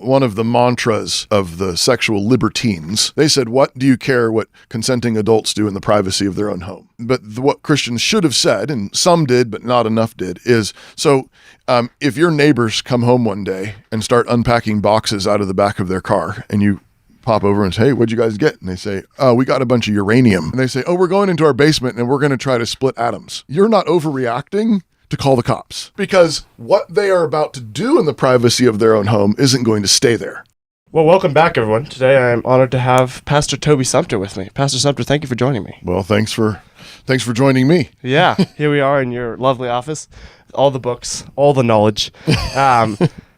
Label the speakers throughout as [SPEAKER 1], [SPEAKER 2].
[SPEAKER 1] one of the mantras of the sexual libertines. They said, what do you care what consenting adults do in the privacy of their own home? But what Christians should have said, and some did, but not enough did, is, if your neighbors come home one day and start unpacking boxes out of the back of their car, and you pop over and say, hey, what'd you guys get? And they say, oh, we got a bunch of uranium. And they say, oh, we're going into our basement and we're going to try to split atoms. You're not overreacting to call the cops, because what they are about to do in the privacy of their own home isn't going to stay there.
[SPEAKER 2] Well, welcome back, everyone. Today I am honored to have Pastor Toby Sumpter with me. Pastor Sumpter, thank you for joining me.
[SPEAKER 1] Thanks for joining me.
[SPEAKER 2] Yeah, here we are in your lovely office. All the books, all the knowledge.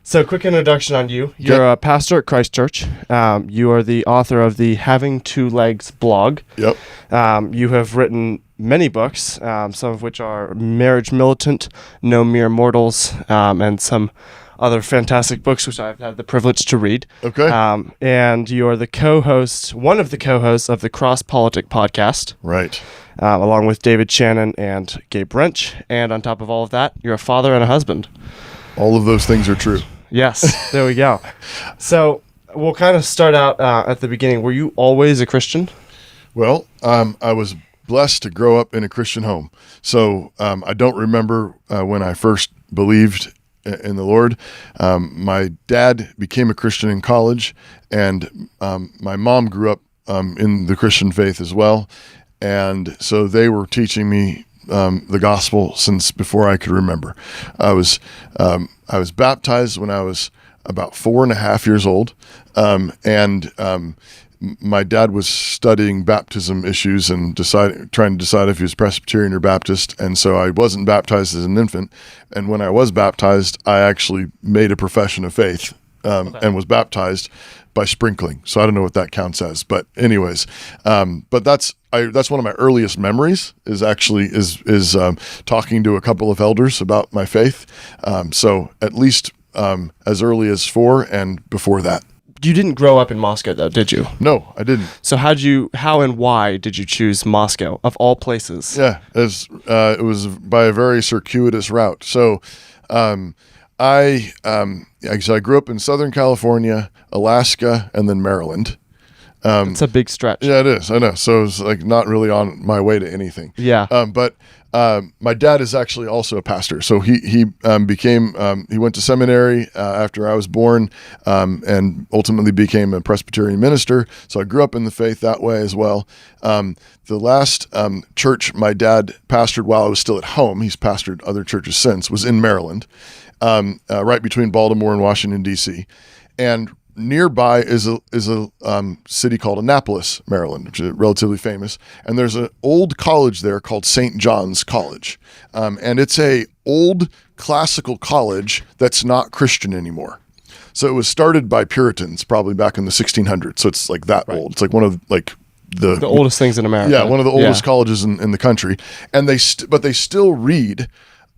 [SPEAKER 2] So quick introduction on you. You're a pastor at Christ Church. You are the author of the Having Two Legs blog.
[SPEAKER 1] Yep.
[SPEAKER 2] You have written many books, some of which are Marriage Militant, No Mere Mortals, and some other fantastic books which I've had the privilege to read.
[SPEAKER 1] Okay.
[SPEAKER 2] And you are one of the co-hosts of the Cross Politic podcast.
[SPEAKER 1] Right.
[SPEAKER 2] Along with David Shannon and Gabe Wrench. And on top of all of that, you're a father and a husband.
[SPEAKER 1] All of those things are true.
[SPEAKER 2] Yes, there we go. So we'll kind of start out at the beginning. Were you always a Christian?
[SPEAKER 1] Well, I was blessed to grow up in a Christian home. So I don't remember when I first believed in the Lord. My dad became a Christian in college, and my mom grew up in the Christian faith as well. And so they were teaching me the gospel since before I could remember. I was baptized when I was about 4.5 years old, and my dad was studying baptism issues and trying to decide if he was Presbyterian or Baptist, and so I wasn't baptized as an infant. And when I was baptized, I actually made a profession of faith and was baptized by sprinkling. So I don't know what that counts as, but anyways, but that's one of my earliest memories is talking to a couple of elders about my faith. So at least as early as 4 and before that.
[SPEAKER 2] You didn't grow up in Moscow, though, did you?
[SPEAKER 1] No, I didn't.
[SPEAKER 2] So how and why did you choose Moscow, of all places?
[SPEAKER 1] Yeah, it was by a very circuitous route. So I grew up in Southern California, Alaska, and then Maryland.
[SPEAKER 2] It's a big stretch.
[SPEAKER 1] Yeah, it is. I know. So it's like not really on my way to anything.
[SPEAKER 2] Yeah.
[SPEAKER 1] But my dad is actually also a pastor. So he went to seminary after I was born, and ultimately became a Presbyterian minister. So I grew up in the faith that way as well. The last church my dad pastored while I was still at home, he's pastored other churches since, was in Maryland, right between Baltimore and Washington, D.C. And nearby is a city called Annapolis, Maryland, which is relatively famous. And there's an old college there called St. John's College. And it's a old classical college that's not Christian anymore. So it was started by Puritans probably back in the 1600s. So it's like that old. It's like one of the
[SPEAKER 2] oldest things in America.
[SPEAKER 1] Yeah, one of the oldest colleges in the country. And they still read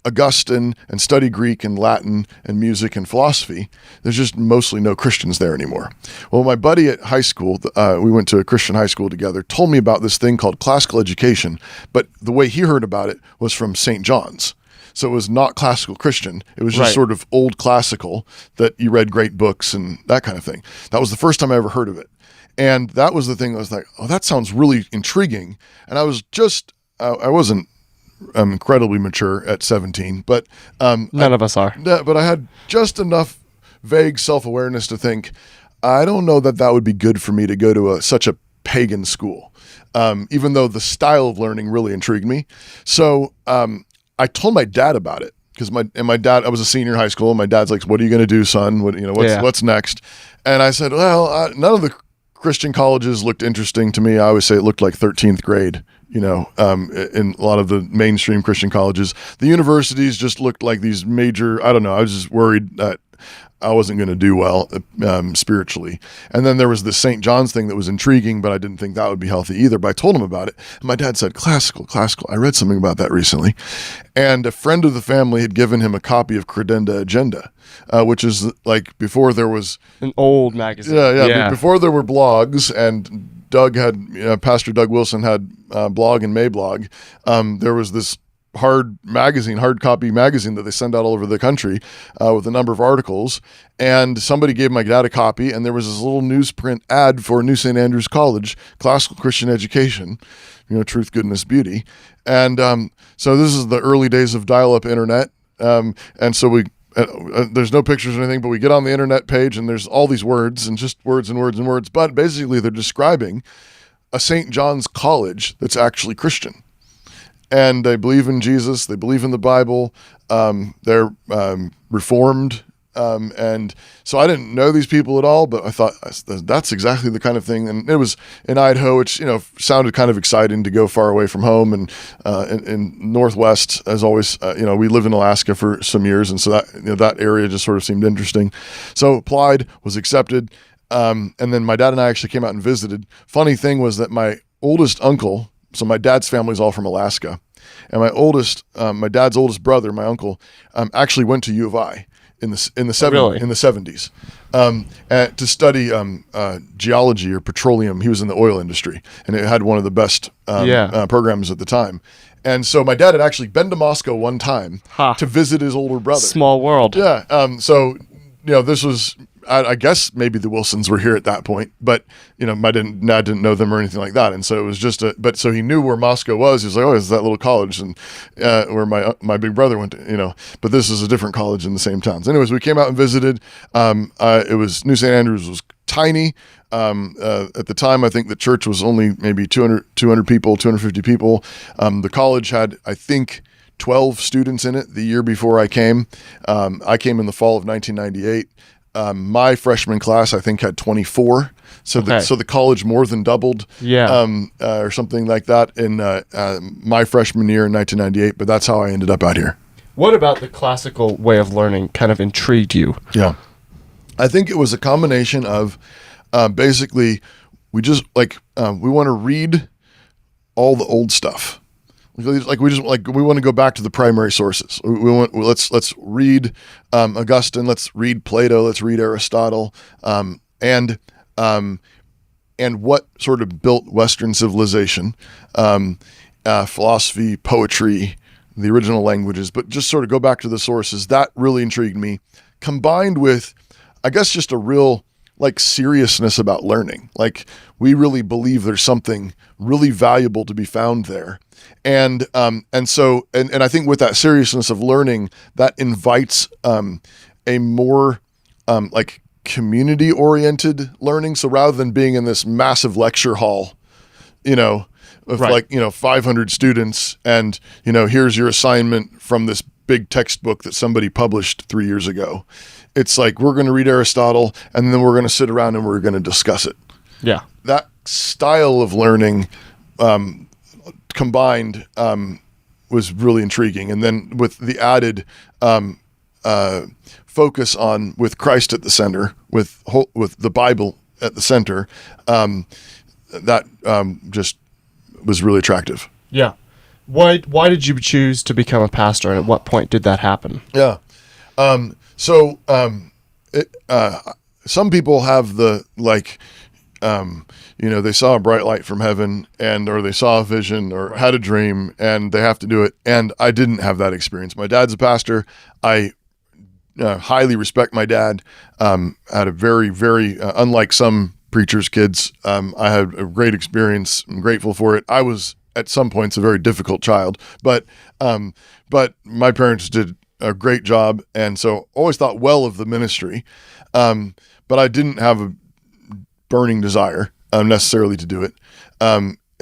[SPEAKER 1] Augustine and study Greek and Latin and music and philosophy. There's just mostly no Christians there anymore. Well, my buddy at high school, we went to a Christian high school together, told me about this thing called classical education, but the way he heard about it was from St. John's. So it was not classical Christian. It was just sort of old classical that you read great books and that kind of thing. That was the first time I ever heard of it. And that was the thing I was like, oh, that sounds really intriguing. And I wasn't incredibly mature at 17, but
[SPEAKER 2] none of us are.
[SPEAKER 1] But I had just enough vague self-awareness to think, I don't know that would be good for me to go to such a pagan school, even though the style of learning really intrigued me. So I told my dad about it because my dad, I was a senior in high school, and my dad's like, "What are you going to do, son? What's next?" And I said, "Well, none of the Christian colleges looked interesting to me. I always say it looked like 13th grade." In a lot of the mainstream Christian colleges, the universities just looked like these major, I don't know, I was just worried that I wasn't going to do well spiritually. And then there was the St. John's thing that was intriguing, but I didn't think that would be healthy either. But I told him about it. And my dad said, classical. I read something about that recently. And a friend of the family had given him a copy of Credenda Agenda, which is like before there was...
[SPEAKER 2] an old magazine.
[SPEAKER 1] Yeah. Before there were blogs, and Pastor Doug Wilson had blog and Mablog. There was this hard copy magazine that they send out all over the country with a number of articles. And somebody gave my dad a copy, and there was this little newsprint ad for New St. Andrews College, classical Christian education, truth, goodness, beauty. And so this is the early days of dial-up internet. And so there's no pictures or anything, but we get on the internet page and there's all these words and just words and words and words. But basically they're describing a St. John's College that's actually Christian. And they believe in Jesus. They believe in the Bible. They're Reformed. And so I didn't know these people at all, but I thought that's exactly the kind of thing. And it was in Idaho, which, sounded kind of exciting to go far away from home. And in Northwest, as always, we lived in Alaska for some years. And so that area just sort of seemed interesting. So applied, was accepted. And then my dad and I actually came out and visited. Funny thing was that my oldest uncle, so my dad's family's all from Alaska, and my dad's oldest brother, my uncle, actually went to U of I in the 70s to study geology or petroleum. He was in the oil industry, and it had one of the best programs at the time. And so my dad had actually been to Moscow one time to visit his older brother.
[SPEAKER 2] Small world.
[SPEAKER 1] Yeah. So this was, I guess maybe the Wilsons were here at that point, but my dad didn't know them or anything like that, and so it was just so he knew where Moscow was. He was like, oh, it's that little college, and where my big brother went to, but this is a different college in the same town. So anyways, we came out and visited. It was New St. Andrews was tiny. At the time, I think the church was only maybe 200 people, 250 people. The college had, I think, 12 students in it the year before I came. I came in the fall of 1998. My freshman class, I think, had 24. So the college more than doubled, or something like that in my freshman year in 1998. But that's how I ended up out here.
[SPEAKER 2] What about the classical way of learning kind of intrigued you?
[SPEAKER 1] Yeah, I think it was a combination of basically we just we want to read all the old stuff. We want to go back to the primary sources. Let's read Augustine, let's read Plato, let's read Aristotle, and what sort of built Western civilization, philosophy, poetry, the original languages, but just sort of go back to the sources. That really intrigued me, combined with, I guess, just a real seriousness about learning. We really believe there's something really valuable to be found there. And so I think with that seriousness of learning, that invites a more community oriented learning. So rather than being in this massive lecture hall, of 500 students and, here's your assignment from this big textbook that somebody published 3 years ago. It's we're going to read Aristotle and then we're going to sit around and we're going to discuss it. Yeah. That style of learning combined was really intriguing. And then with the added focus on with Christ at the center, with the Bible at the center, that just was really attractive.
[SPEAKER 2] Yeah. Why did you choose to become a pastor, and at what point did that happen?
[SPEAKER 1] Yeah. Some people have the they saw a bright light from heaven or they saw a vision or had a dream and they have to do it. And I didn't have that experience. My dad's a pastor. I highly respect my dad. Had a very, very, unlike some preachers' kids, I had a great experience. I'm grateful for it. I was at some points a very difficult child, but my parents did a great job. And so always thought well of the ministry. But I didn't have a burning desire necessarily to do it.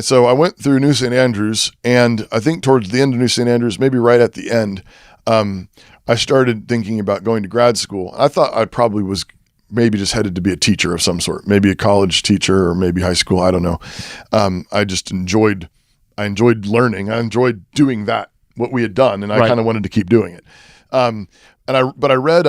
[SPEAKER 1] So I went through New St. Andrews, and I think towards the end of New St. Andrews, maybe right at the end, I started thinking about going to grad school. I thought I probably was maybe just headed to be a teacher of some sort, maybe a college teacher or maybe high school. I don't know. I just enjoyed learning. I enjoyed doing what we had done, and I kind of wanted to keep doing it. But I read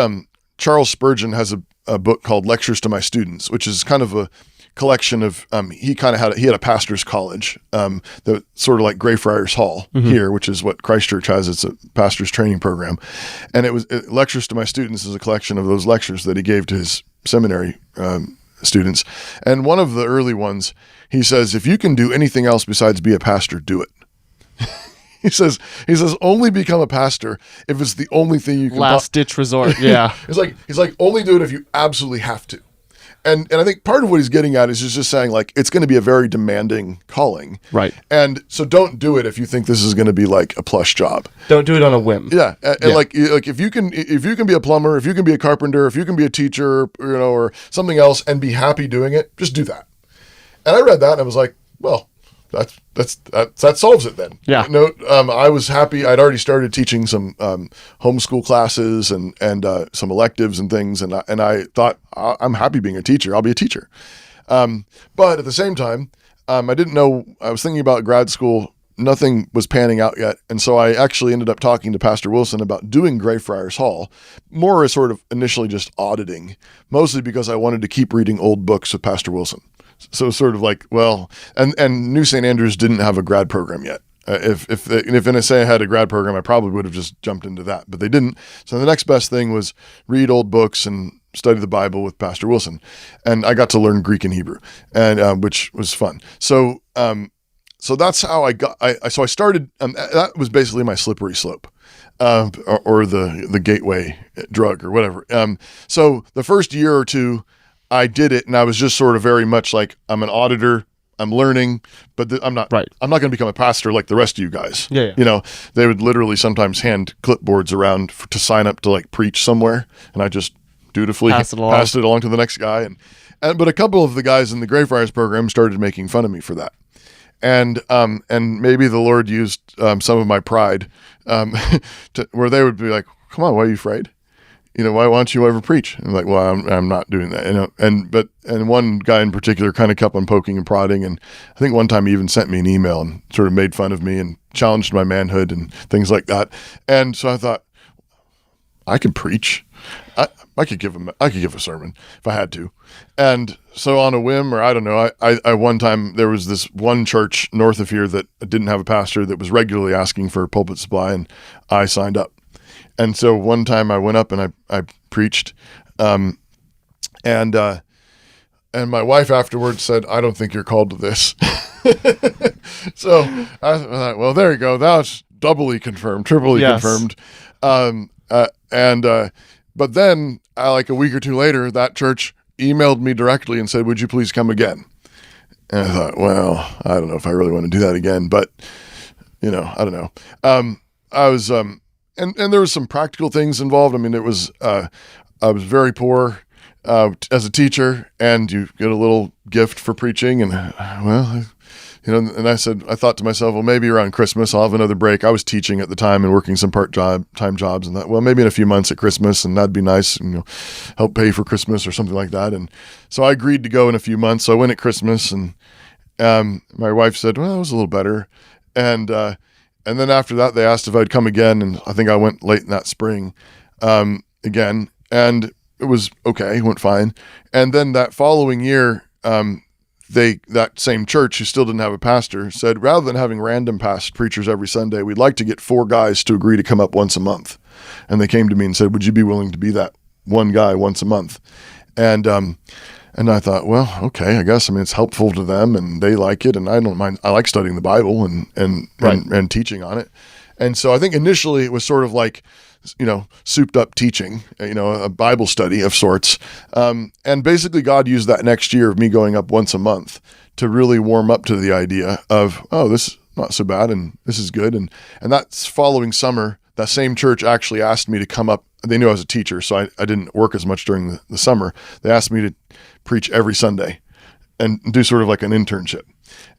[SPEAKER 1] Charles Spurgeon has a book called Lectures to My Students, which is kind of a collection of he had a pastor's college, the sort of like Greyfriars Hall here, which is what Christ Church has. It's a pastor's training program, and Lectures to My Students is a collection of those lectures that he gave to his seminary students. And one of the early ones, he says, if you can do anything else besides be a pastor, do it. He says, only become a pastor if it's the only thing you can.
[SPEAKER 2] Last ditch resort. Yeah.
[SPEAKER 1] He's like, only do it if you absolutely have to. And I think part of what he's getting at is just saying, like, it's going to be a very demanding calling.
[SPEAKER 2] Right.
[SPEAKER 1] And so don't do it if you think this is going to be like a plush job.
[SPEAKER 2] Don't do it on a whim.
[SPEAKER 1] Yeah. And like if you can be a plumber, if you can be a carpenter, if you can be a teacher, or something else and be happy doing it, just do that. And I read that and I was like, well, that solves it then.
[SPEAKER 2] Yeah.
[SPEAKER 1] I was happy. I'd already started teaching some homeschool classes and some electives and things, and I thought, I'm happy being a teacher. I'll be a teacher. But at the same time, I didn't know. I was thinking about grad school. Nothing was panning out yet, and so I actually ended up talking to Pastor Wilson about doing Greyfriars Hall, more as sort of initially just auditing, mostly because I wanted to keep reading old books with Pastor Wilson. So sort of like, well, and New St. Andrews didn't have a grad program yet. If NSA had a grad program, I probably would have just jumped into that, but they didn't. So the next best thing was read old books and study the Bible with Pastor Wilson, and I got to learn Greek and Hebrew, and which was fun. So that's how I started. That was basically my slippery slope, or the gateway drug or whatever. So the first year or two, I did it, and I was just sort of very much like, I'm an auditor, I'm learning, but I'm not.
[SPEAKER 2] Right.
[SPEAKER 1] I'm not going to become a pastor like the rest of you guys.
[SPEAKER 2] Yeah.
[SPEAKER 1] They would literally sometimes hand clipboards around to sign up to like preach somewhere, and I just dutifully passed it along to the next guy. But a couple of the guys in the Greyfriars program started making fun of me for that. And maybe the Lord used some of my pride where they would be like, come on, why are you afraid? Why won't you ever preach? And I'm like, well, I'm not doing that. And one guy in particular kind of kept on poking and prodding. And I think one time he even sent me an email and sort of made fun of me and challenged my manhood and things like that. And so I thought, I could preach. I could give a sermon if I had to. And so on a whim, or I don't know, I one time, there was this one church north of here that didn't have a pastor that was regularly asking for pulpit supply, and I signed up. And so one time I went up and I preached, and my wife afterwards said, I don't think you're called to this. So I thought, well, there you go. That's doubly confirmed, triply confirmed. But then like a week or two later, that church emailed me directly and said, would you please come again? And I thought, well, I don't know if I really want to do that again, but I don't know. I was, and there was some practical things involved. I mean, it was, I was very poor as a teacher, and you get a little gift for preaching, and and I thought to myself, well, maybe around Christmas I'll have another break. I was teaching at the time and working some part-time jobs, and that, well, maybe in a few months at Christmas, and that'd be nice, help pay for Christmas or something like that. And so I agreed to go in a few months. So I went at Christmas, and my wife said, well, it was a little better. And then after that, they asked if I'd come again, and I think I went late in that spring again, and it was okay, it went fine. And then that following year, that same church, who still didn't have a pastor, said, rather than having random past preachers every Sunday, we'd like to get 4 guys to agree to come up once a month. And they came to me and said, would you be willing to be that one guy once a month? And I thought, well, okay, I guess. I mean, it's helpful to them, and they like it, and I don't mind. I like studying the Bible and teaching on it. And so I think initially it was sort of like, souped up teaching, a Bible study of sorts. And basically God used that next year of me going up once a month to really warm up to the idea of, oh, this is not so bad, and this is good. And that's following summer, that same church actually asked me to come up. They knew I was a teacher, so I didn't work as much during the summer. They asked me to preach every Sunday and do sort of like an internship.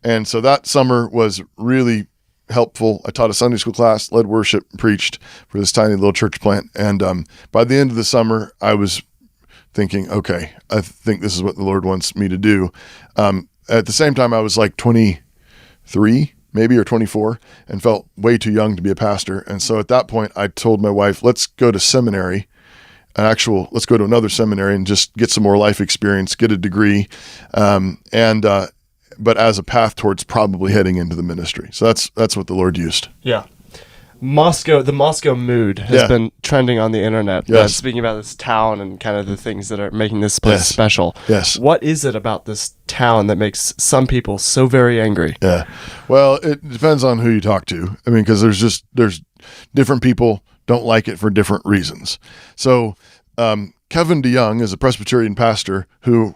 [SPEAKER 1] And so that summer was really helpful. I taught a Sunday school class, led worship, preached for this tiny little church plant. And by the end of the summer, I was thinking, okay, I think this is what the Lord wants me to do. At the same time, I was like 23, maybe, or 24, and felt way too young to be a pastor. And so at that point, I told my wife, let's go to seminary, let's go to another seminary and just get some more life experience, get a degree, but as a path towards probably heading into the ministry. So that's what the Lord used.
[SPEAKER 2] Yeah. The Moscow mood has been trending on the internet.
[SPEAKER 1] Yes.
[SPEAKER 2] Speaking about this town and kind of the things that are making this place special.
[SPEAKER 1] Yes.
[SPEAKER 2] What is it about this town that makes some people so very angry?
[SPEAKER 1] Yeah. Well, it depends on who you talk to. I mean, because there's different people don't like it for different reasons. So, Kevin DeYoung is a Presbyterian pastor who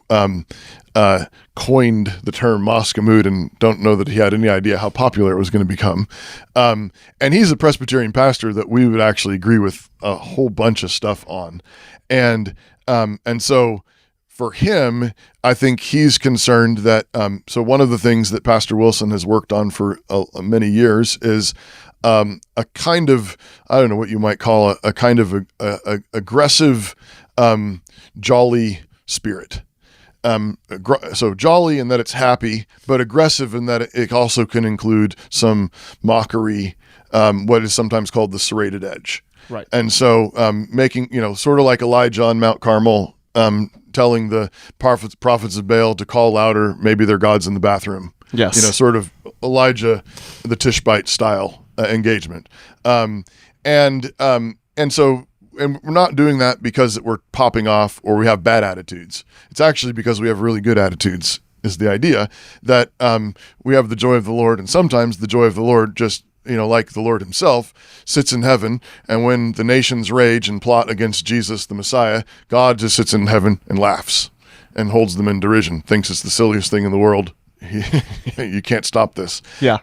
[SPEAKER 1] coined the term Moscow mood, and don't know that he had any idea how popular it was going to become. And he's a Presbyterian pastor that we would actually agree with a whole bunch of stuff on. And so for him, I think he's concerned that, so one of the things that Pastor Wilson has worked on for many years is a kind of, I don't know what you might call a kind of a aggressive, jolly spirit. So jolly in that it's happy, but aggressive in that it also can include some mockery, what is sometimes called the serrated edge.
[SPEAKER 2] Right.
[SPEAKER 1] And so making, sort of like Elijah on Mount Carmel, telling the prophets of Baal to call louder, maybe their God's in the bathroom.
[SPEAKER 2] Yes.
[SPEAKER 1] Sort of Elijah, the Tishbite style engagement. And we're not doing that because we're popping off or we have bad attitudes. It's actually because we have really good attitudes, is the idea that we have the joy of the Lord. And sometimes the joy of the Lord just, like the Lord himself, sits in heaven. And when the nations rage and plot against Jesus, the Messiah, God just sits in heaven and laughs and holds them in derision, thinks it's the silliest thing in the world. You can't stop this.
[SPEAKER 2] Yeah.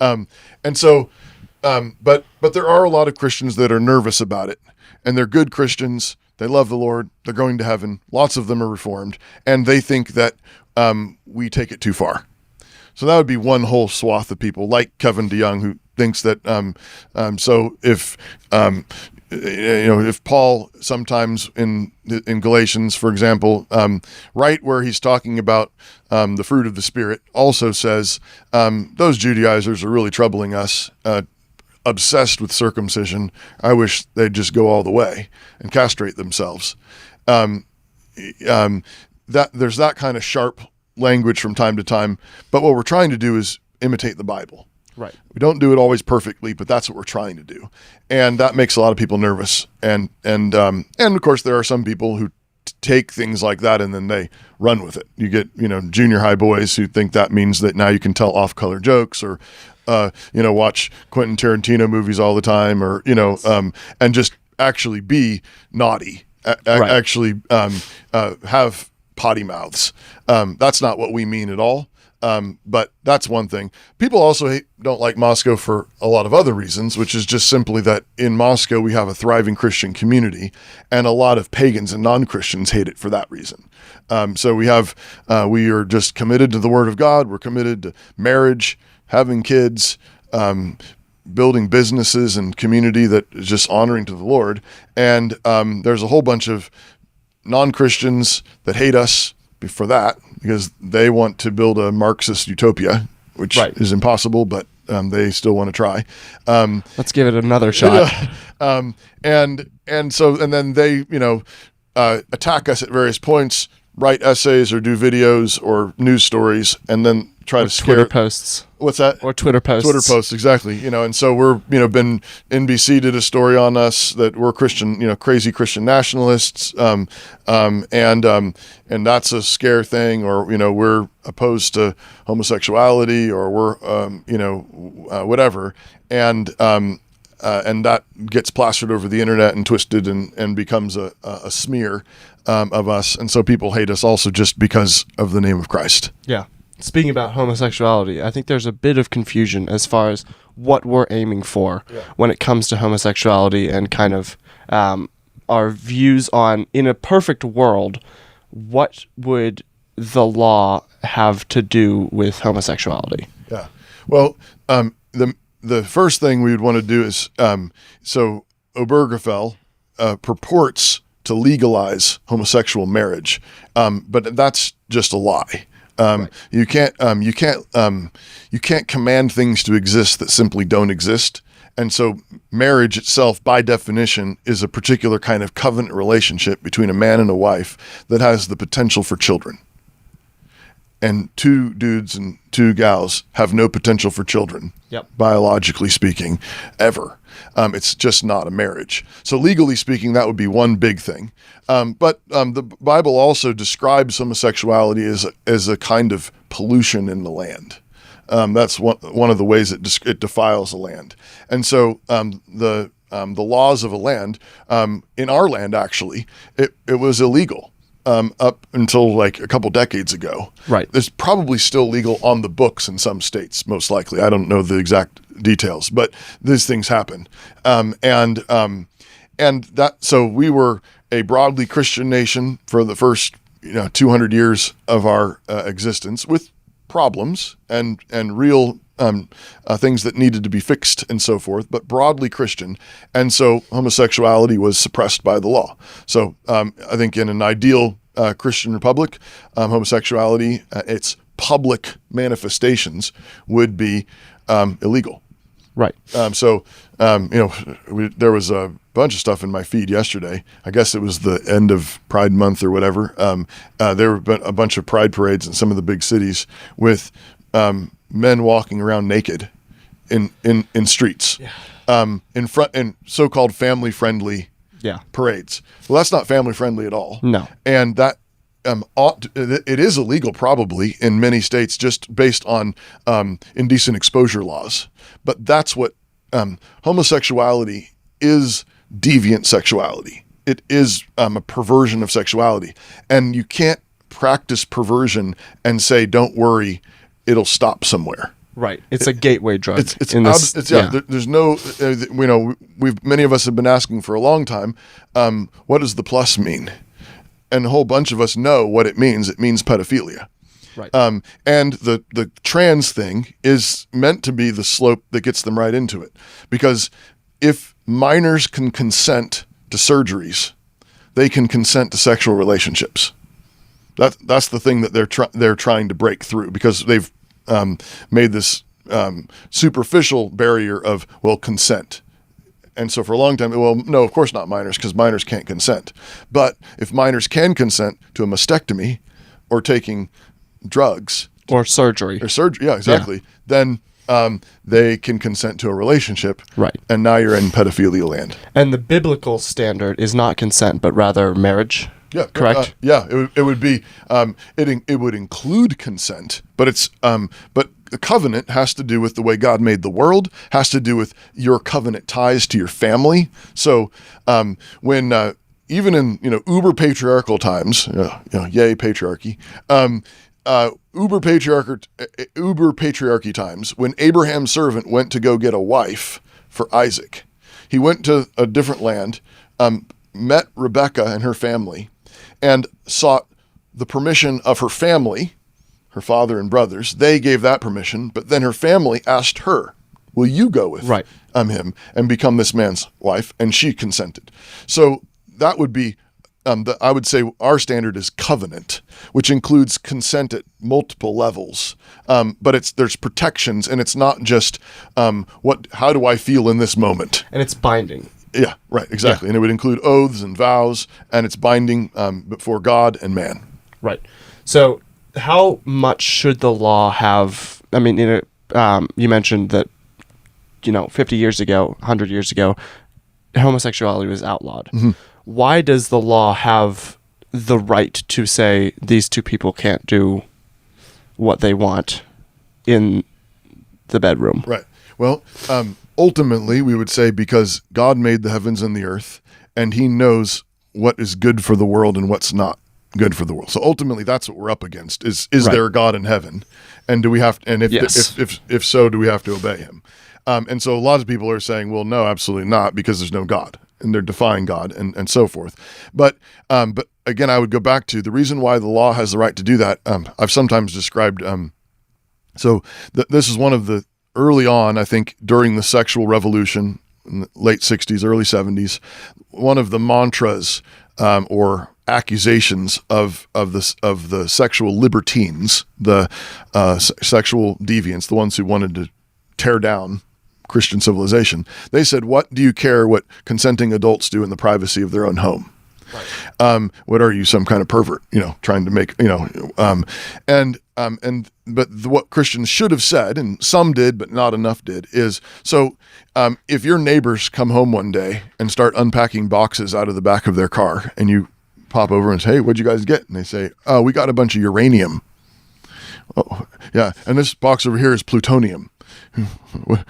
[SPEAKER 1] But there are a lot of Christians that are nervous about it. And they're good Christians. They love the Lord. They're going to heaven. Lots of them are Reformed. And they think that we take it too far. So that would be one whole swath of people like Kevin DeYoung, who thinks that so if Paul sometimes in Galatians, for example, right where he's talking about the fruit of the Spirit, also says those Judaizers are really troubling us, obsessed with circumcision. I wish they'd just go all the way and castrate themselves. That there's that kind of sharp language from time to time, but what we're trying to do is imitate the Bible.
[SPEAKER 2] Right.
[SPEAKER 1] We don't do it always perfectly, but that's what we're trying to do, and that makes a lot of people nervous. And of course, there are some people who take things like that and then they run with it. You get junior high boys who think that means that now you can tell off-color jokes or watch Quentin Tarantino movies all the time, or and just actually be naughty, actually have potty mouths. That's not what we mean at all. But that's one thing. People also don't like Moscow for a lot of other reasons, which is just simply that in Moscow we have a thriving Christian community, and a lot of pagans and non-Christians hate it for that reason. So we are just committed to the Word of God. We're committed to marriage, having kids, building businesses and community that is just honoring to the Lord. And there's a whole bunch of non-Christians that hate us for that, because they want to build a Marxist utopia, which is impossible, but they still want to try.
[SPEAKER 2] Let's give it another shot.
[SPEAKER 1] And then they, attack us at various points, write essays or do videos or news stories, and then try to scare
[SPEAKER 2] Twitter posts.
[SPEAKER 1] What's that?
[SPEAKER 2] Or Twitter posts.
[SPEAKER 1] Twitter posts, exactly. And so we're, NBC did a story on us that we're Christian, crazy Christian nationalists, and that's a scare thing, or we're opposed to homosexuality, or we're whatever, and that gets plastered over the internet and twisted and becomes a smear of us, and so people hate us also just because of the name of Christ.
[SPEAKER 2] Yeah. Speaking about homosexuality, I think there's a bit of confusion as far as what we're aiming for when it comes to homosexuality, and kind of our views on, in a perfect world, what would the law have to do with homosexuality?
[SPEAKER 1] Yeah. Well, the first thing we would want to do is, so Obergefell purports to legalize homosexual marriage, but that's just a lie. You can't command things to exist that simply don't exist. And so marriage itself, by definition, is a particular kind of covenant relationship between a man and a wife that has the potential for children. and two dudes and two gals have no potential for children,
[SPEAKER 2] Yep.
[SPEAKER 1] biologically speaking, ever. It's just not a marriage. So legally speaking, that would be one big thing. But the Bible also describes homosexuality as a kind of pollution in the land. That's one of the ways it defiles the land. And so the laws of a land, in our land actually, it was illegal up until like a couple decades ago.
[SPEAKER 2] Right.
[SPEAKER 1] It's probably still legal on the books in some states, most likely. I don't know the exact details, but these things happen. So we were a broadly Christian nation for the first 200 years of our existence, with problems and real things that needed to be fixed and so forth, but broadly Christian. And so homosexuality was suppressed by the law. So I think in an ideal Christian republic, homosexuality, its public manifestations would be illegal.
[SPEAKER 2] Right.
[SPEAKER 1] There was a bunch of stuff in my feed yesterday. I guess it was the end of Pride Month or whatever. There were a bunch of pride parades in some of the big cities with men walking around naked in streets, in so-called family-friendly parades. Well, that's not family-friendly at all.
[SPEAKER 2] No.
[SPEAKER 1] And that it is illegal probably in many states just based on indecent exposure laws. But that's what homosexuality is. Deviant sexuality. It is a perversion of sexuality. And you can't practice perversion and say, don't worry, it'll stop somewhere.
[SPEAKER 2] Right. It's a gateway drug.
[SPEAKER 1] There's no, many of us have been asking for a long time, what does the plus mean? And a whole bunch of us know what it means. It means pedophilia.
[SPEAKER 2] Right.
[SPEAKER 1] And the trans thing is meant to be the slope that gets them right into it. Because if minors can consent to surgeries, they can consent to sexual relationships. That's the thing that they're trying to break through, because they've made this superficial barrier of, consent. And so for a long time, no, of course not minors, because minors can't consent. But if minors can consent to a mastectomy or taking drugs
[SPEAKER 2] or surgery,
[SPEAKER 1] yeah, exactly, then they can consent to a relationship.
[SPEAKER 2] Right.
[SPEAKER 1] And now you're in pedophilia land.
[SPEAKER 2] And the biblical standard is not consent, but rather marriage.
[SPEAKER 1] Yeah.
[SPEAKER 2] Correct.
[SPEAKER 1] It would be, it would include consent, but but a covenant has to do with the way God made the world, has to do with your covenant ties to your family. So, when, even in, uber patriarchal times, yay patriarchy, uber patriarchy times, when Abraham's servant went to go get a wife for Isaac, he went to a different land, met Rebekah and her family, and sought the permission of her family, her father and brothers. They gave that permission, but then her family asked her, will you go with him and become this man's wife? And she consented. So that would be, I would say our standard is covenant, which includes consent at multiple levels. But there's protections, and it's not just how do I feel in this moment?
[SPEAKER 2] And it's binding.
[SPEAKER 1] Yeah, right, exactly. Yeah. And it would include oaths and vows, and it's binding before God and man.
[SPEAKER 2] Right. So how much should the law have, I mean, you mentioned that, 50 years ago, 100 years ago, homosexuality was outlawed. Mm-hmm. Why does the law have the right to say these two people can't do what they want in the bedroom?
[SPEAKER 1] Right. Well, ultimately, we would say because God made the heavens and the earth, and he knows what is good for the world and what's not good for the world. So ultimately, that's what we're up against: is there a God in heaven, and do we have? And if so, do we have to obey him? And so a lot of people are saying, well, no, absolutely not, because there's no God, and they're defying God and so forth. But again, I would go back to the reason why the law has the right to do that. I've sometimes described. This is one of the early on, I think, during the sexual revolution in the late 60s, early 70s, one of the mantras or accusations of the sexual libertines, the sexual deviants, the ones who wanted to tear down Christian civilization. They said, what do you care what consenting adults do in the privacy of their own home? What are you, some kind of pervert, trying to make, what Christians should have said, and some did, but not enough did, is, so if your neighbors come home one day and start unpacking boxes out of the back of their car, and you pop over and say, hey, what'd you guys get? And they say, oh, we got a bunch of uranium. Oh, yeah. And this box over here is plutonium.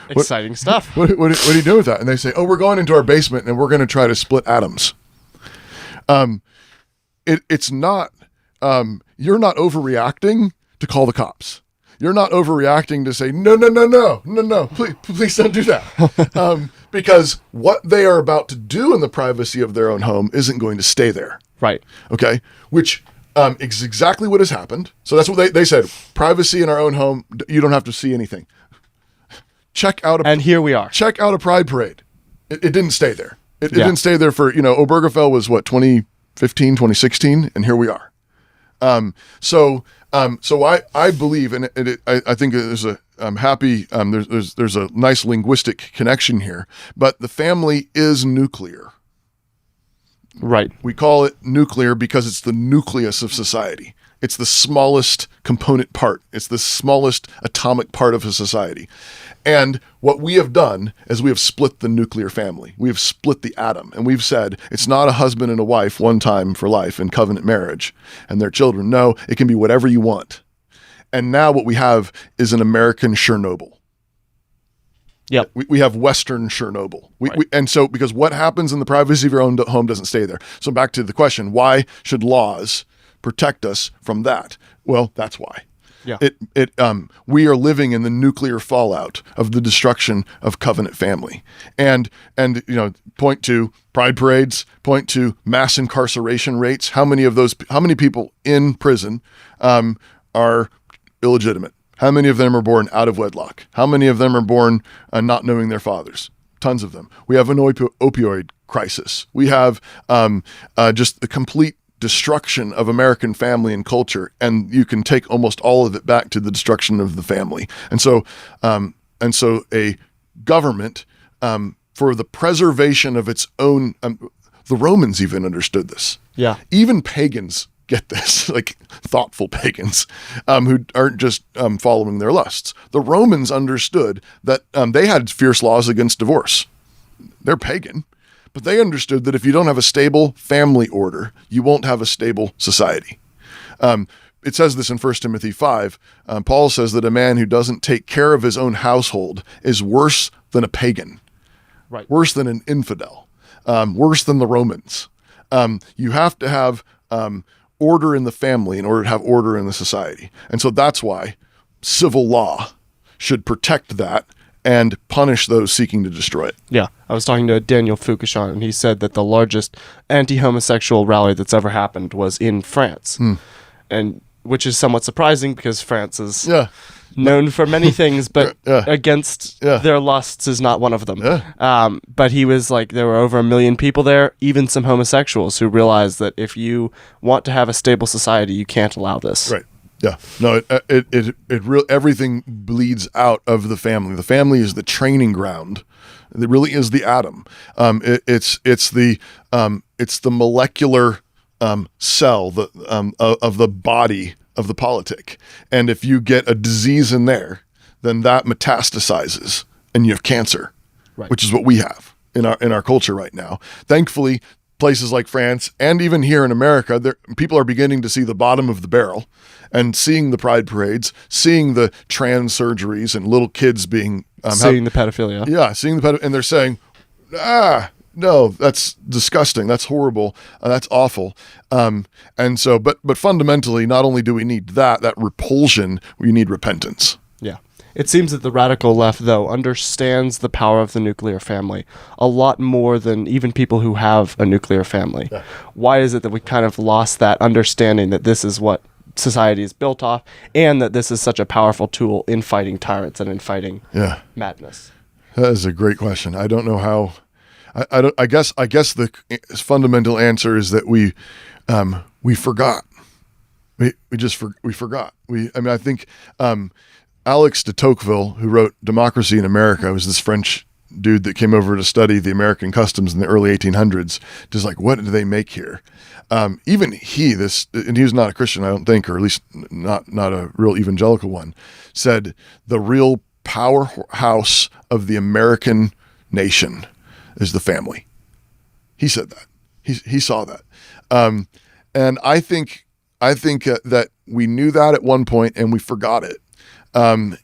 [SPEAKER 2] Exciting stuff.
[SPEAKER 1] What do you do with that? And they say, oh, we're going into our basement and we're going to try to split atoms. It's not, you're not overreacting to call the cops. You're not overreacting to say, no, please don't do that. Because what they are about to do in the privacy of their own home isn't going to stay there.
[SPEAKER 2] Right.
[SPEAKER 1] Okay. Which is exactly what has happened. So that's what they said. Privacy in our own home. You don't have to see anything.
[SPEAKER 2] And here we are.
[SPEAKER 1] Check out a pride parade. It didn't stay there. It didn't stay there for, Obergefell was what, 2015, 2016, and here we are. So I believe, and I think there's a, I'm happy, there's a nice linguistic connection here, but the family is nuclear.
[SPEAKER 2] Right.
[SPEAKER 1] We call it nuclear because it's the nucleus of society. It's the smallest component part. It's the smallest atomic part of a society. And what we have done is we have split the nuclear family. We have split the atom. And we've said it's not a husband and a wife one time for life in covenant marriage and their children. No, it can be whatever you want. And now what we have is an American Chernobyl.
[SPEAKER 2] Yep.
[SPEAKER 1] We have Western Chernobyl. And so because what happens in the privacy of your own home doesn't stay there. So back to the question, why should laws protect us from that? Well, that's why.
[SPEAKER 2] Yeah.
[SPEAKER 1] We are living in the nuclear fallout of the destruction of covenant family. And point to pride parades, point to mass incarceration rates. How many people in prison are illegitimate? How many of them are born out of wedlock? How many of them are born not knowing their fathers? Tons of them. We have an opioid crisis. We have just the complete destruction of American family and culture, and you can take almost all of it back to the destruction of the family. And so a government for the preservation of its own, the Romans even understood this.
[SPEAKER 2] Yeah.
[SPEAKER 1] Even pagans get this, like thoughtful pagans who aren't just following their lusts. The Romans understood that they had fierce laws against divorce. They're pagan. But they understood that if you don't have a stable family order, you won't have a stable society. It says this in 1 Timothy 5. Paul says that a man who doesn't take care of his own household is worse than a pagan,
[SPEAKER 2] right?
[SPEAKER 1] Worse than an infidel, worse than the Romans. You have to have order in the family in order to have order in the society. And so that's why civil law should protect that and punish those seeking to destroy it.
[SPEAKER 2] Yeah. I was talking to Daniel Foucault, and he said that the largest anti-homosexual rally that's ever happened was in France. And which is somewhat surprising because France is known for many things, but against their lusts is not one of them. But he was like, there were over 1 million people there, even some homosexuals who realized that if you want to have a stable society, you can't allow this.
[SPEAKER 1] Right. Yeah, no, everything bleeds out of the family. The family is the training ground. It really is the atom. It's the molecular cell of the body of the politic. And if you get a disease in there, then that metastasizes and you have cancer, right, which is what we have in our culture right now. Thankfully, places like France and even here in America, people are beginning to see the bottom of the barrel and seeing the pride parades, seeing the trans surgeries and little kids being...
[SPEAKER 2] seeing the pedophilia.
[SPEAKER 1] Yeah, seeing the pedophilia. And they're saying, no, that's disgusting. That's horrible. That's awful. And so, but fundamentally, not only do we need that repulsion, we need repentance.
[SPEAKER 2] Yeah. It seems that the radical left, though, understands the power of the nuclear family a lot more than even people who have a nuclear family. Yeah. Why is it that we kind of lost that understanding that this is what society is built off and that this is such a powerful tool in fighting tyrants and in fighting madness?
[SPEAKER 1] That is a great question. I don't know how. I guess the fundamental answer is that we forgot. We forgot. I think Alex de Tocqueville, who wrote Democracy in America, was this French dude that came over to study the American customs in the early 1800s, just like, what do they make here? Even and he was not a Christian, I don't think, or at least not a real evangelical one, said the real powerhouse of the American nation is the family. He said that. He saw that. And I think that we knew that at one point and we forgot it. And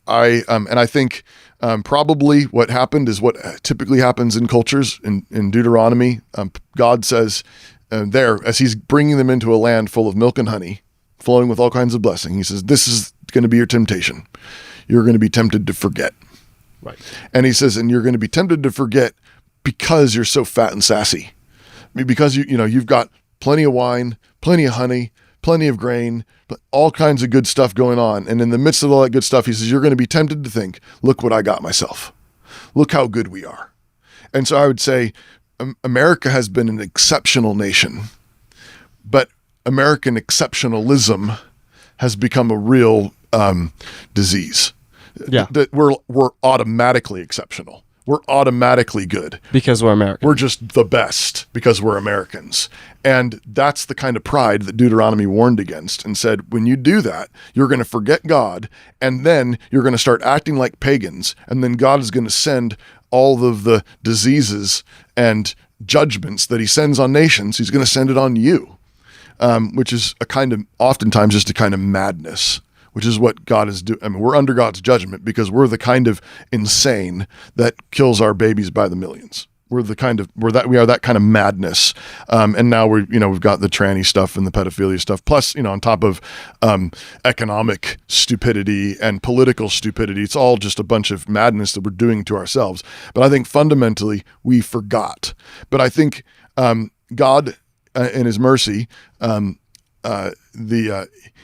[SPEAKER 1] I think probably what happened is what typically happens in cultures. In Deuteronomy, God says there, as he's bringing them into a land full of milk and honey, flowing with all kinds of blessing, he says, this is going to be your temptation. You're going to be tempted to forget.
[SPEAKER 2] Right.
[SPEAKER 1] And he says, and you're going to be tempted to forget because you're so fat and sassy. I mean, because you've got plenty of wine, plenty of honey, plenty of grain, but all kinds of good stuff going on. And in the midst of all that good stuff, he says, you're going to be tempted to think, look what I got myself. Look how good we are. And so I would say America has been an exceptional nation, but American exceptionalism has become a real disease.
[SPEAKER 2] Yeah.
[SPEAKER 1] That we're automatically exceptional. We're automatically good.
[SPEAKER 2] Because we're American.
[SPEAKER 1] We're just the best because we're Americans. And that's the kind of pride that Deuteronomy warned against and said, when you do that, you're going to forget God, and then you're going to start acting like pagans, and then God is going to send all of the diseases and judgments that he sends on nations, he's going to send it on you, which is oftentimes just a kind of madness, which is what God is doing. I mean, we're under God's judgment because we're the kind of insane that kills our babies by the millions. We are that kind of madness. And now we've got the tranny stuff and the pedophilia stuff, plus, on top of economic stupidity and political stupidity. It's all just a bunch of madness that we're doing to ourselves. But I think fundamentally we forgot. But I think God, in his mercy,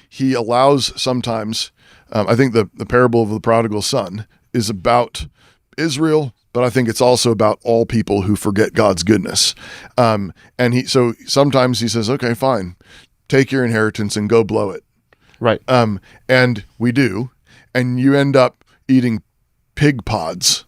[SPEAKER 1] he allows sometimes, I think the parable of the prodigal son is about Israel, but I think it's also about all people who forget God's goodness. So sometimes he says, okay, fine, take your inheritance and go blow it.
[SPEAKER 2] Right.
[SPEAKER 1] And we do. And you end up eating pig pods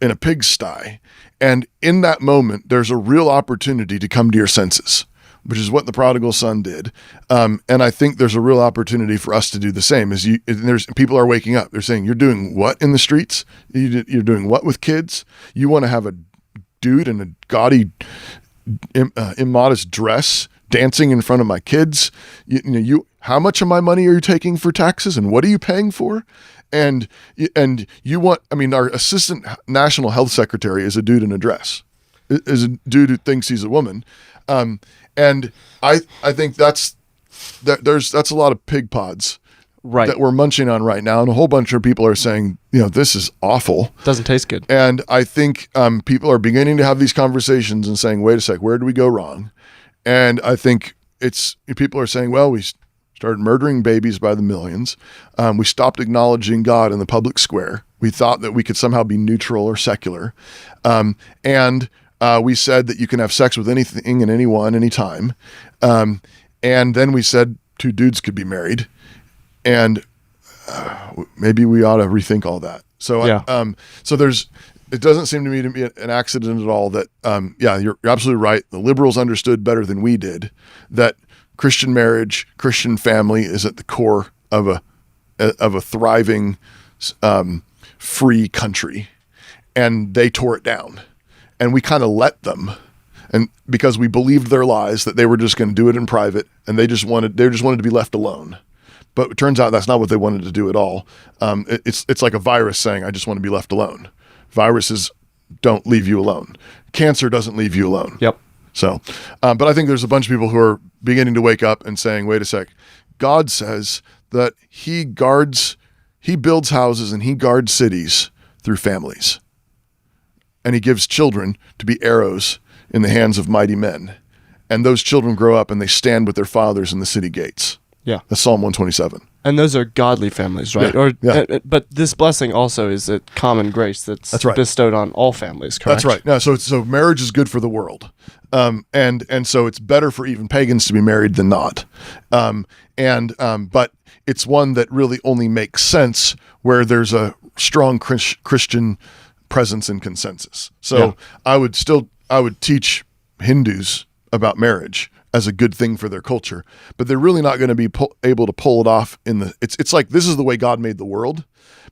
[SPEAKER 1] in a pigsty. And in that moment, there's a real opportunity to come to your senses, which is what the prodigal son did. And I think there's a real opportunity for us to do the same. People are waking up. They're saying, you're doing what in the streets? You're doing what with kids? You want to have a dude in a gaudy, immodest dress dancing in front of my kids? How much of my money are you taking for taxes, and what are you paying for? And you want, our assistant national health secretary is a dude in a dress, is a dude who thinks he's a woman. And I think that's a lot of pig pods, right, that we're munching on right now. And a whole bunch of people are saying, this is awful.
[SPEAKER 2] Doesn't taste good.
[SPEAKER 1] And I think people are beginning to have these conversations and saying, wait a sec, where did we go wrong? And I think people are saying, well, we started murdering babies by the millions. We stopped acknowledging God in the public square. We thought that we could somehow be neutral or secular. We said that you can have sex with anything and anyone, anytime. And then we said 2 dudes could be married. And maybe we ought to rethink all that. So,
[SPEAKER 2] yeah.
[SPEAKER 1] It doesn't seem to me to be an accident at all that, you're absolutely right. The liberals understood better than we did that Christian marriage, Christian family is at the core of a thriving, free country. And they tore it down. And we kind of let them, and because we believed their lies that they were just going to do it in private, and they just wanted to be left alone. But it turns out that's not what they wanted to do at all. It's like a virus saying, "I just want to be left alone." Viruses don't leave you alone. Cancer doesn't leave you alone.
[SPEAKER 2] Yep.
[SPEAKER 1] So, but I think there's a bunch of people who are beginning to wake up and saying, "Wait a sec, God says that He builds houses and He guards cities through families." And He gives children to be arrows in the hands of mighty men. And those children grow up and they stand with their fathers in the city gates.
[SPEAKER 2] Yeah.
[SPEAKER 1] That's Psalm 127.
[SPEAKER 2] And those are godly families, right?
[SPEAKER 1] Yeah.
[SPEAKER 2] But this blessing also is a common grace that's right, bestowed on all families, correct?
[SPEAKER 1] That's right. No, so marriage is good for the world. And so it's better for even pagans to be married than not. But it's one that really only makes sense where there's a strong Christian presence and consensus. So
[SPEAKER 2] Yeah.
[SPEAKER 1] I would teach Hindus about marriage as a good thing for their culture, but they're really not going to be able to pull it off it's like, this is the way God made the world,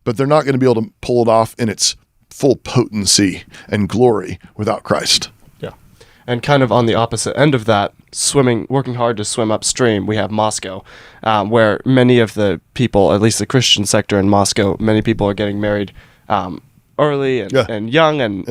[SPEAKER 1] but they're not going to be able to pull it off in its full potency and glory without Christ.
[SPEAKER 2] Yeah. And kind of on the opposite end of that, working hard to swim upstream, we have Moscow, where many of the people, at least the Christian sector in Moscow, many people are getting married early and young, and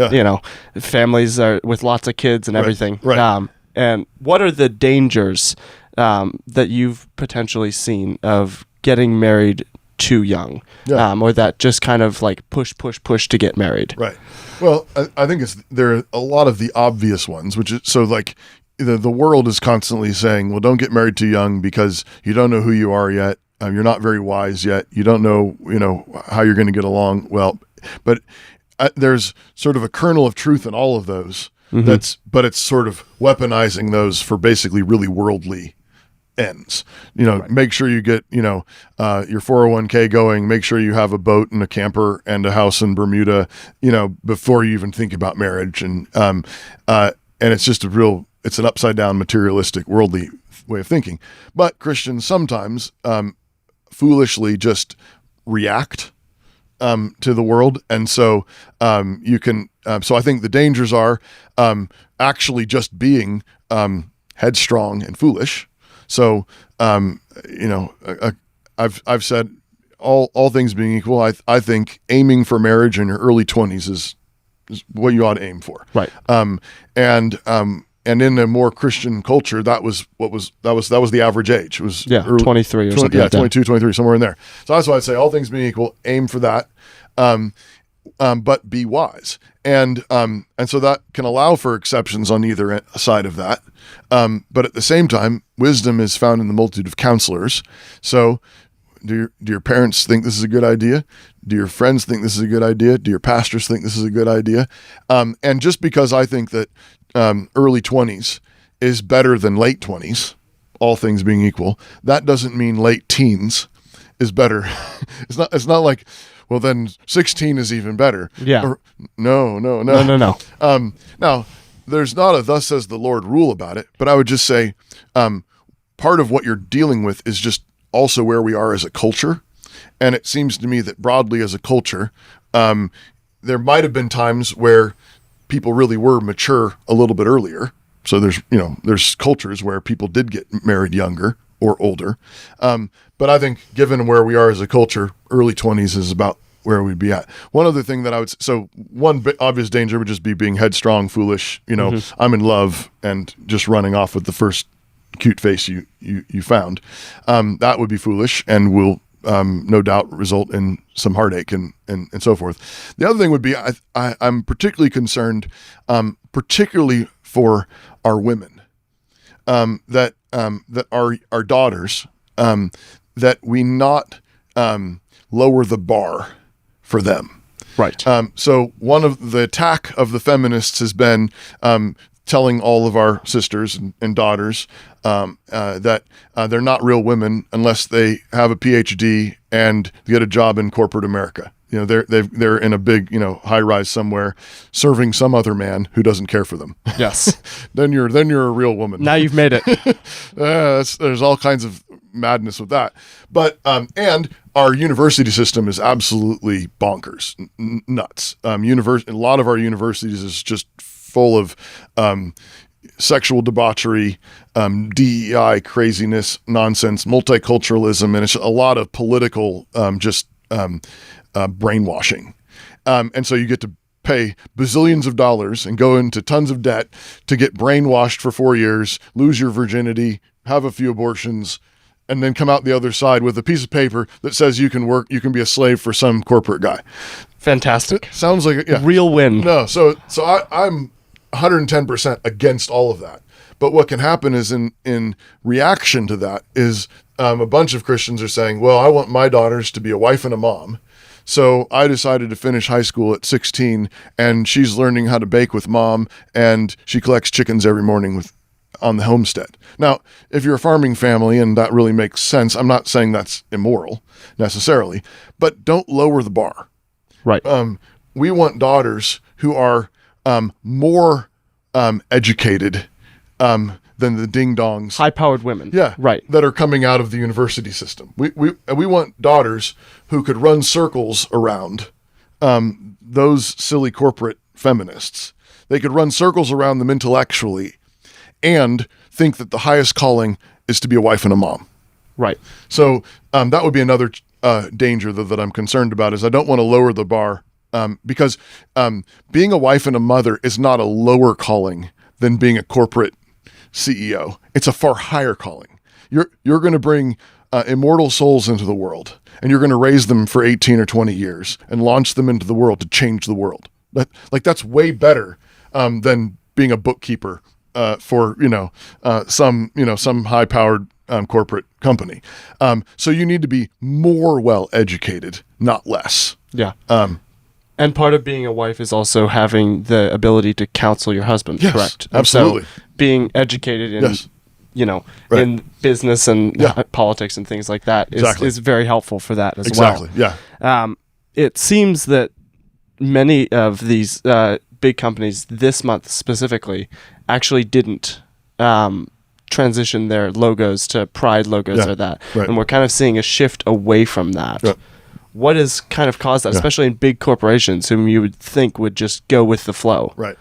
[SPEAKER 2] families are with lots of kids and everything.
[SPEAKER 1] Right.
[SPEAKER 2] And what are the dangers that you've potentially seen of getting married too young, or that just kind of like push to get married?
[SPEAKER 1] Right. Well, I think there are a lot of the obvious ones, which is, so like the world is constantly saying, well, don't get married too young because you don't know who you are yet. You're not very wise yet. You don't know, how you're going to get along. Well, but there's sort of a kernel of truth in all of those. Mm-hmm. But it's sort of weaponizing those for basically really worldly ends. Right. Make sure you get, your 401k going, make sure you have a boat and a camper and a house in Bermuda, before you even think about marriage. And it's just it's an upside down materialistic worldly way of thinking. But Christians sometimes, foolishly just react, to the world. And so, you can, so I think the dangers are, actually just being, headstrong and foolish. So, I've said all things being equal, I think aiming for marriage in your early 20s is what you ought to aim for.
[SPEAKER 2] Right.
[SPEAKER 1] And in a more Christian culture, that was the average age. It was
[SPEAKER 2] 23 or something.
[SPEAKER 1] Yeah, 22, 23, somewhere in there. So that's why I'd say all things being equal, aim for that. But be wise. And so that can allow for exceptions on either side of that. But at the same time, wisdom is found in the multitude of counselors. So do your parents think this is a good idea? Do your friends think this is a good idea? Do your pastors think this is a good idea? And just because I think that early 20s is better than late 20s, all things being equal, that doesn't mean late teens is better. It's not like, well, then 16 is even better.
[SPEAKER 2] Yeah.
[SPEAKER 1] Or, no. Now, there's not a thus says the Lord rule about it, but I would just say part of what you're dealing with is just also where we are as a culture. And it seems to me that broadly as a culture, there might have been times where people really were mature a little bit earlier. So there's cultures where people did get married younger or older. But I think given where we are as a culture, early 20s is about where we'd be at. One other thing that I would, so one obvious danger would just be being headstrong, foolish, I'm in love and just running off with the first cute face you found. That would be foolish and will no doubt result in some heartache and so forth. The other thing would be, I'm particularly concerned, particularly for our women, that our daughters, that we not lower the bar for them.
[SPEAKER 2] Right.
[SPEAKER 1] So one of the attack of the feminists has been telling all of our sisters and daughters that they're not real women unless they have a PhD and get a job in corporate America. They're in a big, high rise somewhere serving some other man who doesn't care for them.
[SPEAKER 2] Yes.
[SPEAKER 1] Then you're a real woman.
[SPEAKER 2] Now you've made it.
[SPEAKER 1] There's all kinds of madness with that. But and our university system is absolutely bonkers, nuts. A lot of our universities is just full of sexual debauchery, DEI craziness, nonsense, multiculturalism, and it's a lot of political brainwashing. And so you get to pay bazillions of dollars and go into tons of debt to get brainwashed for 4 years, lose your virginity, have a few abortions, and then come out the other side with a piece of paper that says you can be a slave for some corporate guy.
[SPEAKER 2] Fantastic.
[SPEAKER 1] Sounds like a
[SPEAKER 2] real win.
[SPEAKER 1] No, so I'm 110% against all of that. But what can happen is in reaction to that is a bunch of Christians are saying, well, I want my daughters to be a wife and a mom. So I decided to finish high school at 16 and she's learning how to bake with mom and she collects chickens every morning on the homestead. Now, if you're a farming family and that really makes sense, I'm not saying that's immoral necessarily, but don't lower the bar.
[SPEAKER 2] Right.
[SPEAKER 1] we want daughters who are more educated than the ding-dongs.
[SPEAKER 2] High-powered women.
[SPEAKER 1] Yeah,
[SPEAKER 2] Right.
[SPEAKER 1] that are coming out of the university system. We want daughters who could run circles around those silly corporate feminists. They could run circles around them intellectually and think that the highest calling is to be a wife and a mom.
[SPEAKER 2] Right.
[SPEAKER 1] So that would be another danger that I'm concerned about, is I don't want to lower the bar because being a wife and a mother is not a lower calling than being a corporate CEO. It's a far higher calling. You're going to bring immortal souls into the world, and you're going to raise them for 18 or 20 years and launch them into the world to change the world. That's way better than being a bookkeeper for some high-powered corporate company. So you need to be more well-educated, not less.
[SPEAKER 2] Yeah. And part of being a wife is also having the ability to counsel your husband,
[SPEAKER 1] Yes,
[SPEAKER 2] correct? And
[SPEAKER 1] absolutely.
[SPEAKER 2] so being educated in,
[SPEAKER 1] Yes. Right.
[SPEAKER 2] in business and politics and things like that is very helpful for that as well.
[SPEAKER 1] Exactly, yeah.
[SPEAKER 2] It seems that many of these big companies this month specifically actually didn't transition their logos to pride logos or that.
[SPEAKER 1] Right.
[SPEAKER 2] And we're kind of seeing a shift away from that.
[SPEAKER 1] Yeah.
[SPEAKER 2] What has kind of caused that, especially in big corporations whom you would think would just go with the flow?
[SPEAKER 1] Right.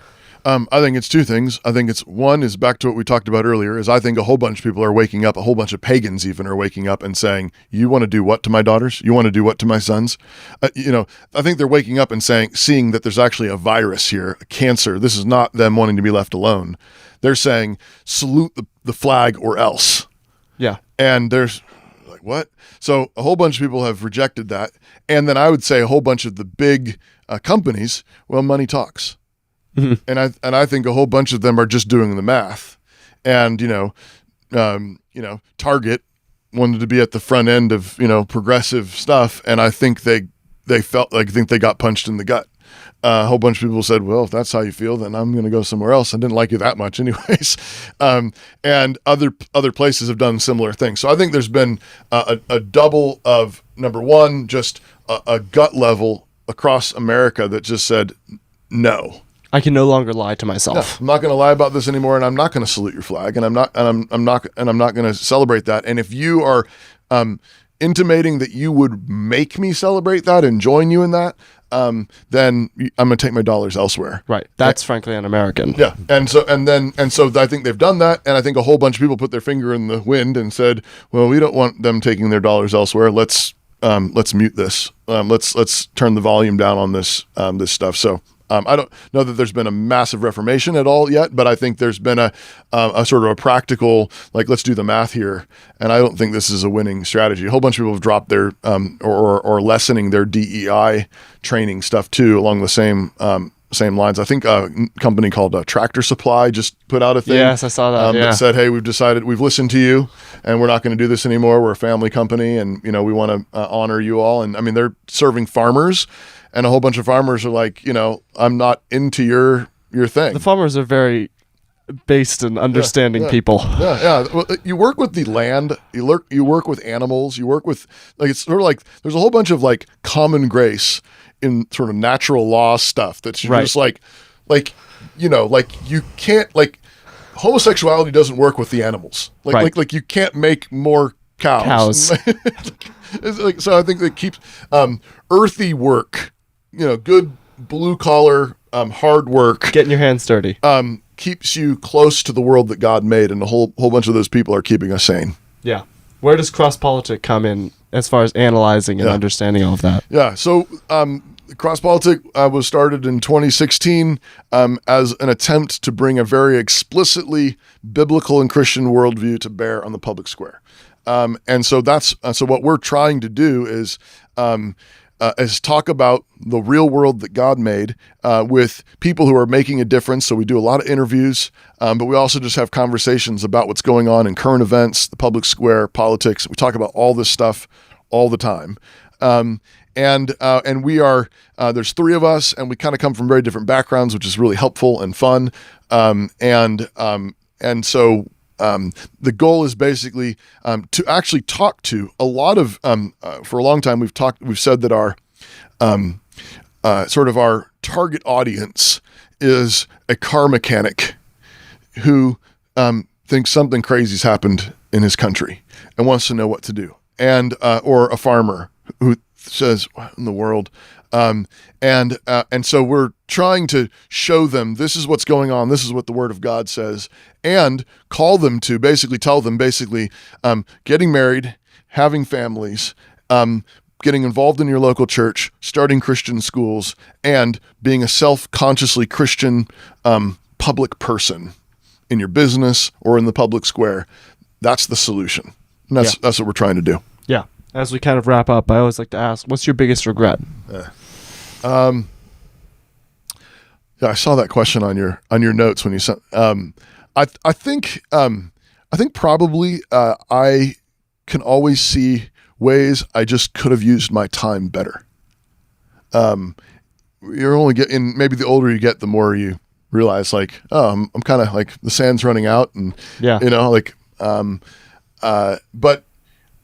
[SPEAKER 1] I think it's two things. I think it's one is back to what we talked about earlier, is I think a whole bunch of people are waking up, a whole bunch of pagans even are waking up and saying, you want to do what to my daughters? You want to do what to my sons? I think they're waking up and seeing that there's actually a virus here, a cancer. This is not them wanting to be left alone. They're saying, salute the flag or else.
[SPEAKER 2] Yeah.
[SPEAKER 1] And there's like, what? So a whole bunch of people have rejected that. And then I would say a whole bunch of the big companies, well, money talks. Mm-hmm. And I think a whole bunch of them are just doing the math. And, Target wanted to be at the front end of, progressive stuff. And I think they felt like, they got punched in the gut. A whole bunch of people said, well, if that's how you feel, then I'm going to go somewhere else. I didn't like you that much anyways. And other places have done similar things. So I think there's been a double of, number one, just a gut level across America that just said, no.
[SPEAKER 2] I can no longer lie to myself.
[SPEAKER 1] Yeah, I'm not going to lie about this anymore, and I'm not going to salute your flag, and I'm not going to celebrate that. And if you are intimating that you would make me celebrate that and join you in that, then I'm going to take my dollars elsewhere.
[SPEAKER 2] Right. That's frankly un-American.
[SPEAKER 1] Yeah. And so I think they've done that. And I think a whole bunch of people put their finger in the wind and said, well, we don't want them taking their dollars elsewhere. Let's mute this. Let's turn the volume down on this stuff. So I don't know that there's been a massive reformation at all yet, but I think there's been a sort of a practical, like, let's do the math here. And I don't think this is a winning strategy. A whole bunch of people have dropped their or lessening their DEI training stuff too, along the same lines. I think a company called Tractor Supply just put out a thing.
[SPEAKER 2] Yes, I saw that.
[SPEAKER 1] That said, hey, we've listened to you, and we're not going to do this anymore. We're a family company, and we want to honor you all. And I mean, they're serving farmers. And a whole bunch of farmers are like, I'm not into your thing.
[SPEAKER 2] The farmers are very based and understanding people.
[SPEAKER 1] Yeah. Well, you work with the land. You work with animals. You work with, like, it's sort of like there's a whole bunch of like common grace in sort of natural law stuff that's just like you can't, like, homosexuality doesn't work with the animals. Like you can't make more cows. It's like, so I think that keeps earthy work. Good blue collar, hard work.
[SPEAKER 2] Getting your hands dirty.
[SPEAKER 1] Keeps you close to the world that God made, and a whole bunch of those people are keeping us sane.
[SPEAKER 2] Yeah. Where does cross-politic come in as far as analyzing and understanding all of that?
[SPEAKER 1] Yeah. So cross-politic was started in 2016 as an attempt to bring a very explicitly biblical and Christian worldview to bear on the public square. And so that's so what we're trying to do is talk about the real world that God made with people who are making a difference. So we do a lot of interviews, but we also just have conversations about what's going on in current events, the public square, politics. We talk about all this stuff all the time. And we are, there's three of us, and we kind of come from very different backgrounds, which is really helpful and fun. And so the goal is basically to actually talk to a lot of, for a long time we've said that sort of our target audience is a car mechanic who thinks something crazy's happened in his country and wants to know what to do, and or a farmer who says, "What in the world?" And so we're trying to show them this is what's going on. This is what the Word of God says, and call them to tell them getting married, having families, getting involved in your local church, starting Christian schools, and being a self-consciously Christian public person in your business or in the public square. That's the solution. And that's what we're trying to do.
[SPEAKER 2] Yeah. As we kind of wrap up, I always like to ask, what's your biggest regret?
[SPEAKER 1] I saw that question on your notes when you sent. I think probably I can always see ways I just could have used my time better. You're only getting, maybe the older you get, the more you realize like, oh, I'm kind of like the sand's running out, and but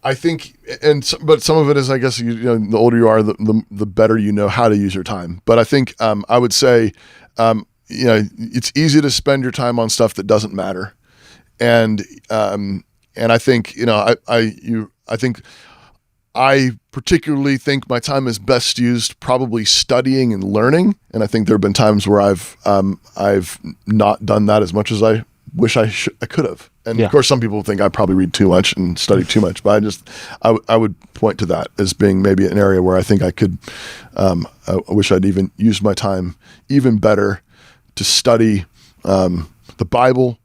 [SPEAKER 1] I think, but some of it is, I guess, the older you are, the better you know how to use your time. But I think I would say, it's easy to spend your time on stuff that doesn't matter, and I think I particularly think my time is best used probably studying and learning, and I think there have been times where I've not done that as much as I wish I could have. And of course, some people think I probably read too much and study too much, but I would point to that as being maybe an area where I think I could, I wish I'd even used my time even better to study the Bible.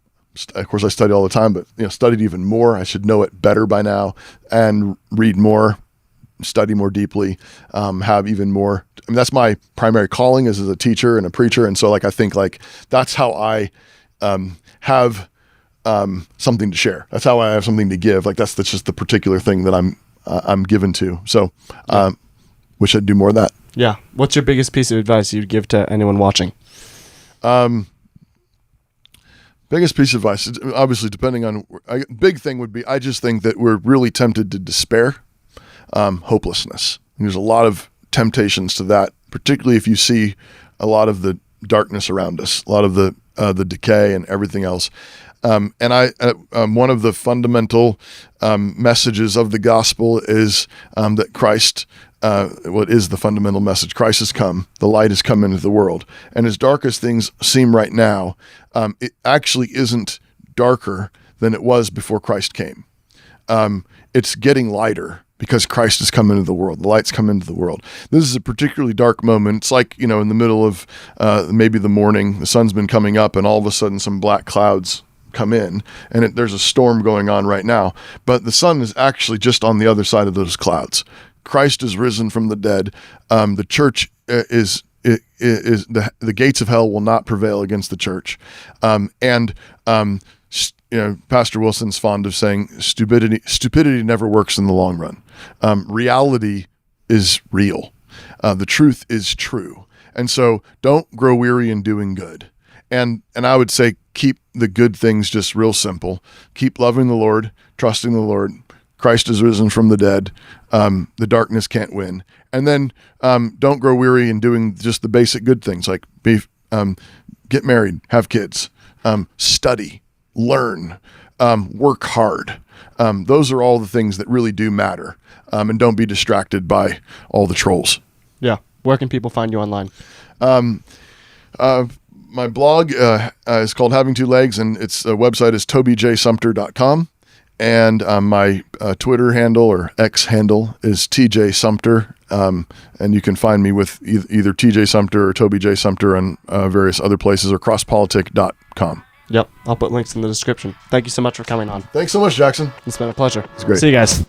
[SPEAKER 1] Of course, I study all the time, but studied even more. I should know it better by now, and read more, study more deeply, have even more. I mean, that's my primary calling as a teacher and a preacher, and so I think that's how I have something to share. That's how I have something to give. That's just the particular thing that I'm given to. So, wish I'd do more of that.
[SPEAKER 2] Yeah. What's your biggest piece of advice you'd give to anyone watching?
[SPEAKER 1] Biggest piece of advice, obviously, depending on, big thing would be, I just think that we're really tempted to despair, hopelessness. And there's a lot of temptations to that, particularly if you see a lot of the darkness around us, a lot of the decay and everything else. And one of the fundamental messages of the gospel is that Christ, what is the fundamental message? Christ has come. The light has come into the world. And as dark as things seem right now, it actually isn't darker than it was before Christ came. It's getting lighter because Christ has come into the world. The light's come into the world. This is a particularly dark moment. It's like, in the middle of maybe the morning, the sun's been coming up, and all of a sudden some black clouds come in, and there's a storm going on right now. But the sun is actually just on the other side of those clouds. Christ is risen from the dead. The church is the gates of hell will not prevail against the church. Pastor Wilson's fond of saying stupidity never works in the long run. Reality is real. The truth is true. And so don't grow weary in doing good. And I would say keep the good things just real simple. Keep loving the Lord, trusting the Lord. Christ is risen from the dead. The darkness can't win. And then don't grow weary in doing just the basic good things, like get married, have kids, study, learn, work hard. Those are all the things that really do matter. And don't be distracted by all the trolls.
[SPEAKER 2] Yeah. Where can people find you online?
[SPEAKER 1] My blog is called Having Two Legs, and its website is tobyjsumpter.com. And my Twitter handle or X handle is TJ Sumpter. And you can find me with either TJ Sumpter or Toby J. Sumpter on various other places, or crosspolitic.com.
[SPEAKER 2] Yep. I'll put links in the description. Thank you so much for coming on.
[SPEAKER 1] Thanks so much, Jackson.
[SPEAKER 2] It's been a pleasure.
[SPEAKER 1] It's great.
[SPEAKER 2] See you guys.